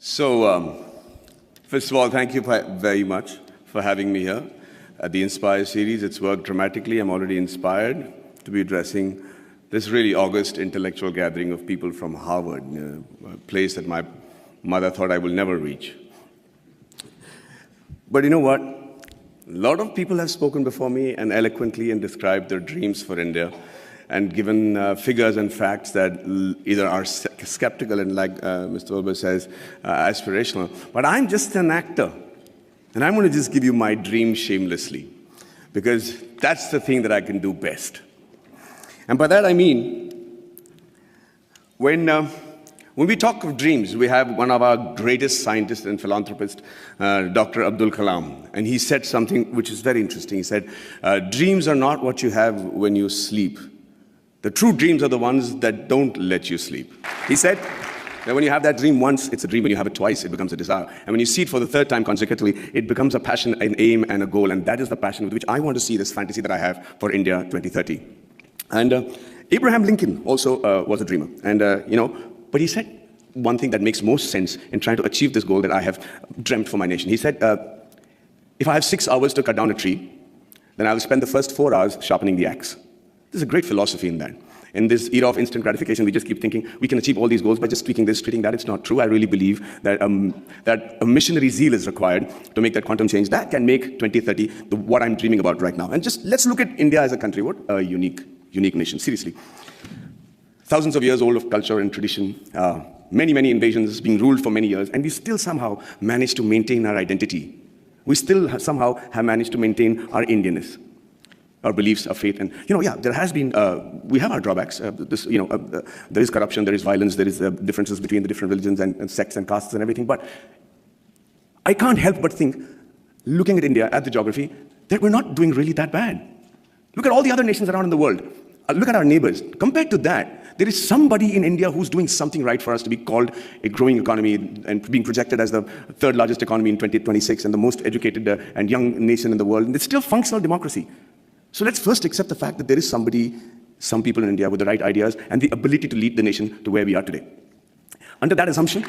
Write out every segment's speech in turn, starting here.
First of all, thank you very much for having me here at the Inspire series. It's worked dramatically. I'm already inspired to be addressing this really august intellectual gathering of people from Harvard, a place that my mother thought I will never reach. But you know what? A lot of people have spoken before me and eloquently and described their dreams for India and given figures and facts that either are skeptical and, like Mr. Wilbur says, aspirational. But I'm just an actor, and I'm going to just give you my dream shamelessly, because that's the thing that I can do best. And by that I mean, when we talk of dreams, we have one of our greatest scientists and philanthropists, Dr. Abdul Kalam, and he said something which is very interesting. He said, dreams are not what you have when you sleep. The true dreams are the ones that don't let you sleep. He said that when you have that dream once, it's a dream. When you have it twice, it becomes a desire. And when you see it for the third time consecutively, it becomes a passion, an aim, and a goal. And that is the passion with which I want to see this fantasy that I have for India 2030. And Abraham Lincoln also was a dreamer. And, but he said one thing that makes most sense in trying to achieve this goal that I have dreamt for my nation. He said, if I have 6 hours to cut down a tree, then I'll spend the first 4 hours sharpening the axe. There's a great philosophy in that. In this era of instant gratification, we just keep thinking we can achieve all these goals by just tweaking this, tweaking that. It's not true. I really believe that that a missionary zeal is required to make that quantum change. That can make 2030 what I'm dreaming about right now. And just let's look at India as a country. What a unique nation, seriously. Thousands of years old of culture and tradition, many invasions, being ruled for many years, and we still somehow managed to maintain our identity. We still somehow have managed to maintain our Indianness, our beliefs, our faith. And, there has been, we have our drawbacks. There is corruption, there is violence, there is differences between the different religions and sects and castes and everything. But I can't help but think, looking at India, at the geography, that we're not doing really that bad. Look at all the other nations around in the world. Look at our neighbors. Compared to that, there is somebody in India who's doing something right for us to be called a growing economy and being projected as the third largest economy in 2026 and the most educated and young nation in the world. And it's still functional democracy. So let's first accept the fact that there is some people in India with the right ideas and the ability to lead the nation to where we are today. Under that assumption,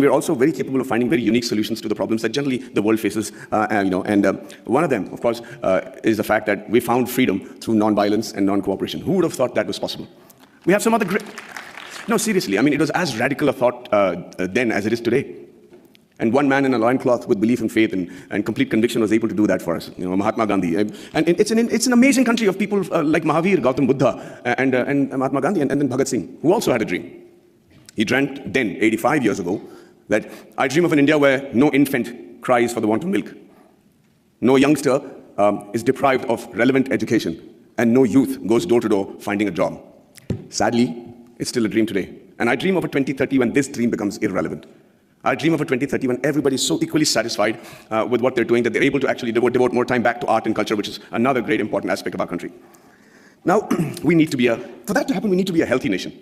we're also very capable of finding very unique solutions to the problems that generally the world faces. One of them, of course, is the fact that we found freedom through non-violence and non-cooperation. Who would have thought that was possible? We have some other great... No, seriously, it was as radical a thought then as it is today. And one man in a loincloth with belief and faith and complete conviction was able to do that for us, Mahatma Gandhi. And it's an amazing country of people like Mahavir, Gautam Buddha, and Mahatma Gandhi, and then Bhagat Singh, who also had a dream. He dreamt then, 85 years ago, that I dream of an India where no infant cries for the want of milk, no youngster is deprived of relevant education, and no youth goes door to door finding a job. Sadly, it's still a dream today. And I dream of a 2030 when this dream becomes irrelevant. I dream of a 2030 when everybody's so equally satisfied with what they're doing that they're able to actually devote more time back to art and culture, which is another great important aspect of our country. Now, for that to happen, we need to be a healthy nation.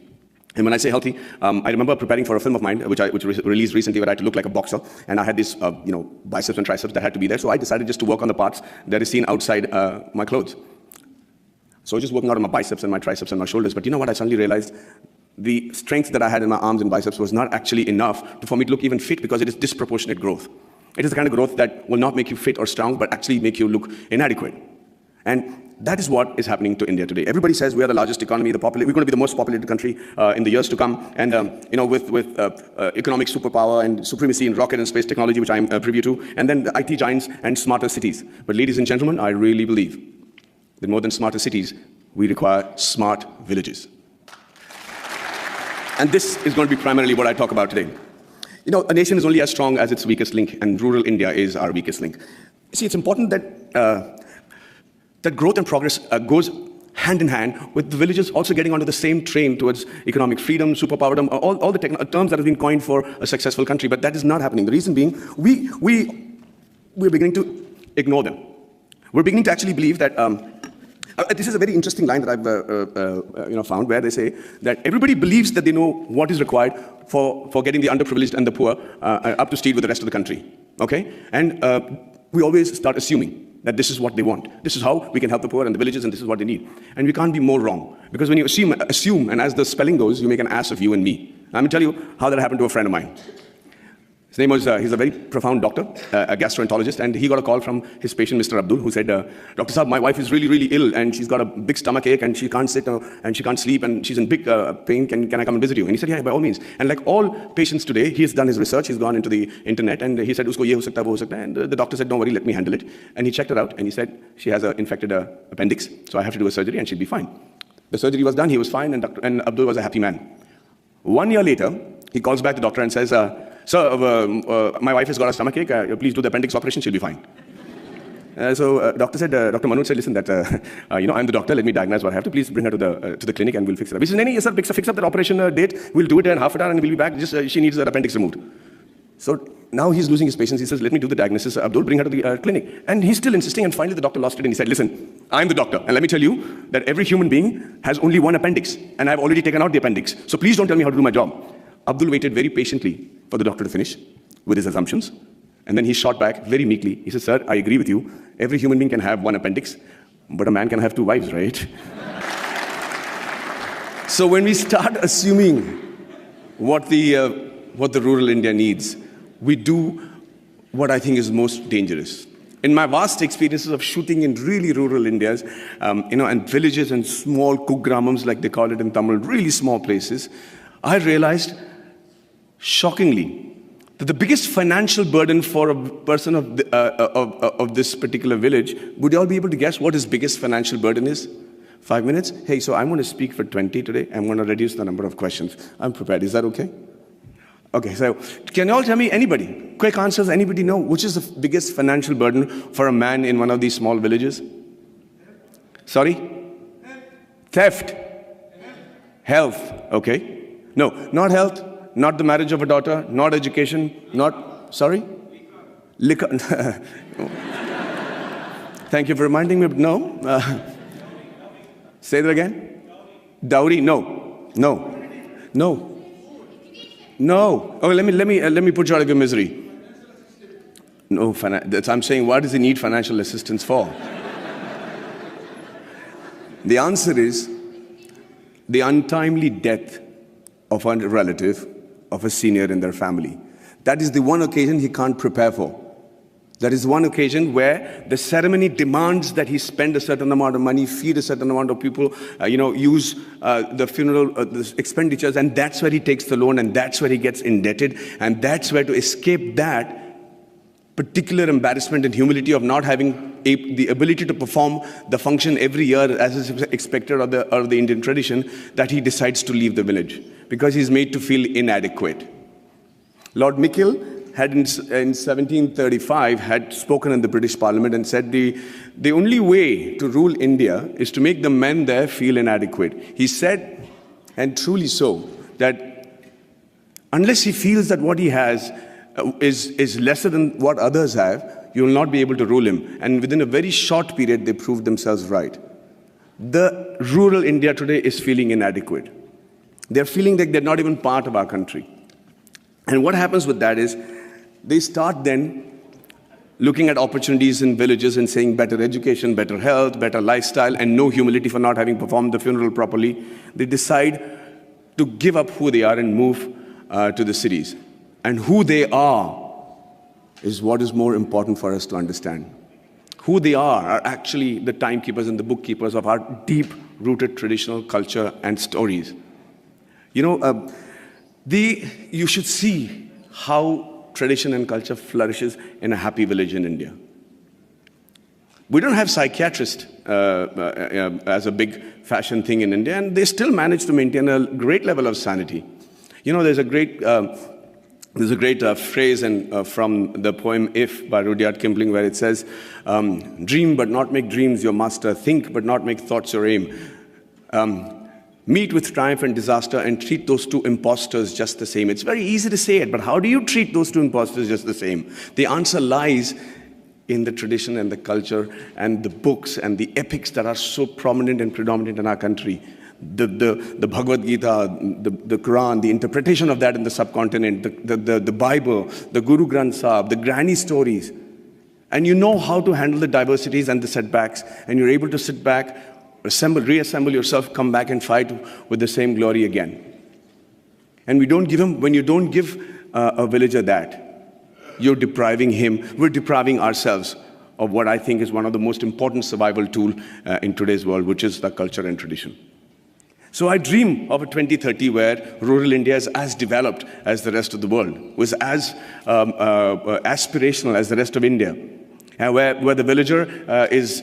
And when I say healthy, I remember preparing for a film of mine, which was released recently, where I had to look like a boxer, and I had this, biceps and triceps that had to be there. So I decided just to work on the parts that is seen outside my clothes. So just working out on my biceps and my triceps and my shoulders. But you know what? I suddenly realized the strength that I had in my arms and biceps was not actually enough for me to look even fit, because it is disproportionate growth. It is the kind of growth that will not make you fit or strong, but actually make you look inadequate. And that is what is happening to India today. Everybody says we are the largest economy, we're going to be the most populated country in the years to come, and with economic superpower and supremacy in rocket and space technology, which I'm privy to, and then the IT giants and smarter cities. But ladies and gentlemen, I really believe that more than smarter cities, we require smart villages. And this is going to be primarily what I talk about today. A nation is only as strong as its weakest link, and rural India is our weakest link. See, it's important that that growth and progress goes hand in hand with the villages also getting onto the same train towards economic freedom, superpowerdom, all the terms that have been coined for a successful country. But that is not happening. The reason being, we're beginning to ignore them. We're beginning to actually believe that this is a very interesting line that I've found, where they say that everybody believes that they know what is required for getting the underprivileged and the poor up to speed with the rest of the country. Okay? And we always start assuming that this is what they want. This is how we can help the poor and the villages, and this is what they need. And we can't be more wrong. Because when you assume, and as the spelling goes, you make an ass of you and me. Let me tell you how that happened to a friend of mine. His name was, he's a very profound doctor, a gastroenterologist, and he got a call from his patient, Mr. Abdul, who said, Dr. Saab, my wife is really, really ill, and she's got a big stomach ache, and she can't sit, and she can't sleep, and she's in big pain. Can I come and visit you? And he said, yeah, by all means. And like all patients today, he has done his research, he's gone into the internet, and he said, usko ye ho sakta, wo ho sakta. And the doctor said, don't worry, let me handle it. And he checked her out, and he said, she has an infected appendix, so I have to do a surgery, and she'll be fine. The surgery was done, he was fine, and Abdul was a happy man. 1 year later, he calls back the doctor and says, sir, my wife has got a stomach ache. Please do the appendix operation. She'll be fine. Doctor Manoj said, listen, I'm the doctor. Let me diagnose what I have to. Please bring her to the clinic and we'll fix it up. He said, yes, sir, fix up that operation date. We'll do it in half an hour and we'll be back. Just she needs her appendix removed. So now he's losing his patience. He says, let me do the diagnosis. Abdul, bring her to the clinic. And he's still insisting. And finally, the doctor lost it. And he said, listen, I'm the doctor. And let me tell you that every human being has only one appendix. And I've already taken out the appendix. So please don't tell me how to do my job. Abdul waited very patiently for the doctor to finish with his assumptions. And then he shot back very meekly. He said, sir, I agree with you. Every human being can have one appendix, but a man can have two wives, right? So when we start assuming what the rural India needs, we do what I think is most dangerous. In my vast experiences of shooting in really rural Indias, and villages and small kugramams, like they call it in Tamil, really small places, I realized, shockingly, that the biggest financial burden for a person of this particular village, would you all be able to guess what his biggest financial burden is? 5 minutes? Hey, so I'm going to speak for 20 today. I'm going to reduce the number of questions. I'm prepared. Is that okay? Okay, so can you all tell me, anybody, quick answers, anybody know which is the biggest financial burden for a man in one of these small villages? Sorry? Theft. Health. Okay. No, not health, not the marriage of a daughter, not education, not, sorry? Liquor. Thank you for reminding me, no. Say that again. Dowry, no. Oh, let me put you out of your misery. No, I'm saying, what does he need financial assistance for? The answer is the untimely death of a relative, of a senior in their family. That is the one occasion he can't prepare for. That is one occasion where the ceremony demands that he spend a certain amount of money, feed a certain amount of people, use the funeral the expenditures, and that's where he takes the loan, and that's where he gets indebted, and that's where, to escape that particular embarrassment and humility of not having the ability to perform the function every year as is expected of the Indian tradition, that he decides to leave the village because he's made to feel inadequate. Lord Mikil had in 1735 had spoken in the British Parliament and said the only way to rule India is to make the men there feel inadequate. He said, and truly so, that unless he feels that what he has is lesser than what others have, you will not be able to rule him. And within a very short period, they proved themselves right. The rural India today is feeling inadequate. They're feeling like they're not even part of our country. And what happens with that is, they start then looking at opportunities in villages and saying better education, better health, better lifestyle, and no humility for not having performed the funeral properly. They decide to give up who they are and move to the cities. And who they are is what is more important for us to understand. Who they are actually the timekeepers and the bookkeepers of our deep-rooted traditional culture and stories. You should see how tradition and culture flourishes in a happy village in India. We don't have psychiatrists as a big fashion thing in India, and they still manage to maintain a great level of sanity. There's a great phrase from the poem If by Rudyard Kipling, where it says, dream but not make dreams your master, think but not make thoughts your aim. Meet with triumph and disaster and treat those two impostors just the same. It's very easy to say it, but how do you treat those two impostors just the same? The answer lies in the tradition and the culture and the books and the epics that are so prominent and predominant in our country. The Bhagavad Gita, the Quran, the interpretation of that in the subcontinent, the Bible, the Guru Granth Sahib, the granny stories. And you know how to handle the diversities and the setbacks, and you're able to sit back, reassemble yourself, come back and fight with the same glory again. And when you don't give a villager that, you're depriving him, we're depriving ourselves of what I think is one of the most important survival tool in today's world, which is the culture and tradition. So I dream of a 2030 where rural India is as developed as the rest of the world, was as aspirational as the rest of India, and where the villager is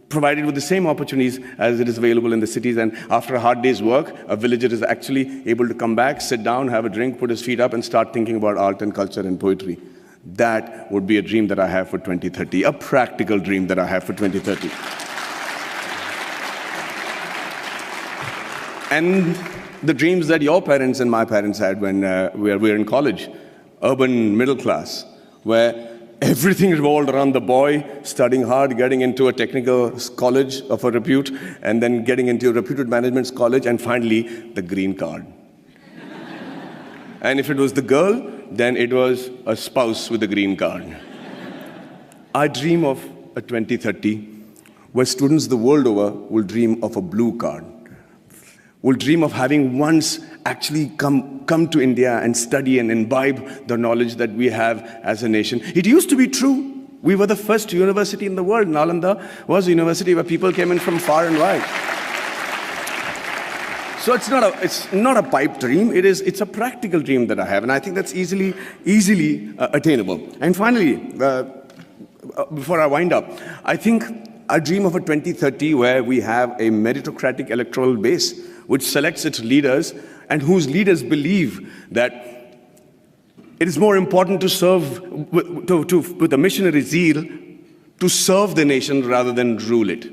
provided with the same opportunities as it is available in the cities. And after a hard day's work, a villager is actually able to come back, sit down, have a drink, put his feet up, and start thinking about art and culture and poetry. That would be a dream that I have for 2030, a practical dream that I have for 2030. And the dreams that your parents and my parents had when we were in college, urban middle class, where everything revolved around the boy studying hard, getting into a technical college of a repute, and then getting into a reputed management college, and finally, the green card. And if it was the girl, then it was a spouse with a green card. I dream of a 2030 where students the world over will dream of a blue card, will dream of having once actually come to India and study and imbibe the knowledge that we have as a nation. It used to be true. We were the first university in the world. Nalanda was a university where people came in from far and wide. So it's not a pipe dream. It's a practical dream that I have, and I think that's easily attainable. And finally, before I wind up, I think I dream of a 2030 where we have a meritocratic electoral base which selects its leaders and whose leaders believe that it is more important to serve with a missionary zeal to serve the nation rather than rule it.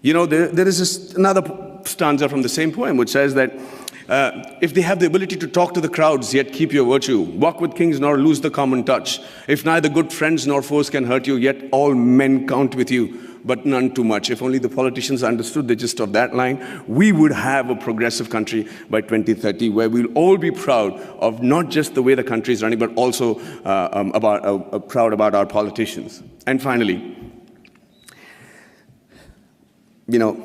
You know, there is another stanza from the same poem which says that if they have the ability to talk to the crowds, yet keep your virtue, walk with kings nor lose the common touch, if neither good friends nor foes can hurt you, yet all men count with you, but none too much. If only the politicians understood the gist of that line, we would have a progressive country by 2030 where we'll all be proud of not just the way the country is running, but also proud about our politicians. And finally, you know,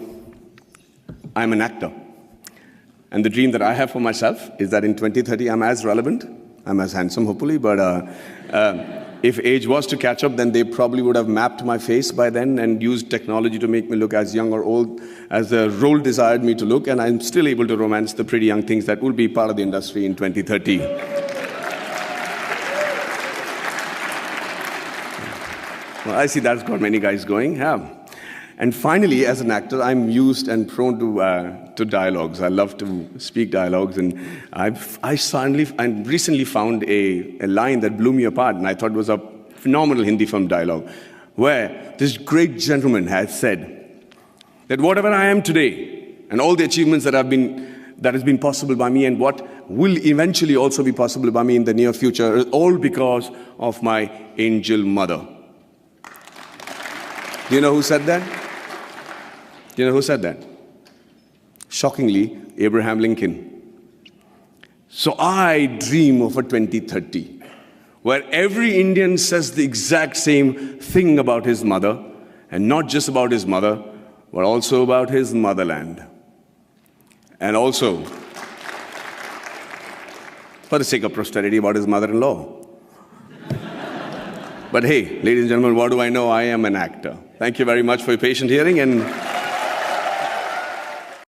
I'm an actor. And the dream that I have for myself is that in 2030, I'm as relevant, I'm as handsome, hopefully, but if age was to catch up, then they probably would have mapped my face by then and used technology to make me look as young or old as the role desired me to look, and I'm still able to romance the pretty young things that will be part of the industry in 2030. Well, I see that's got many guys going, yeah. And finally, as an actor, I'm used and prone to dialogues. I love to speak dialogues, and I recently found a line that blew me apart, and I thought was a phenomenal Hindi film dialogue, where this great gentleman has said that whatever I am today, and all the achievements that has been possible by me, and what will eventually also be possible by me in the near future, is all because of my angel mother. Do you know who said that? Do you know who said that? Shockingly, Abraham Lincoln. So I dream of a 2030 where every Indian says the exact same thing about his mother, and not just about his mother, but also about his motherland. And also, for the sake of posterity, about his mother-in-law. But hey, ladies and gentlemen, what do I know? I am an actor. Thank you very much for your patient hearing, and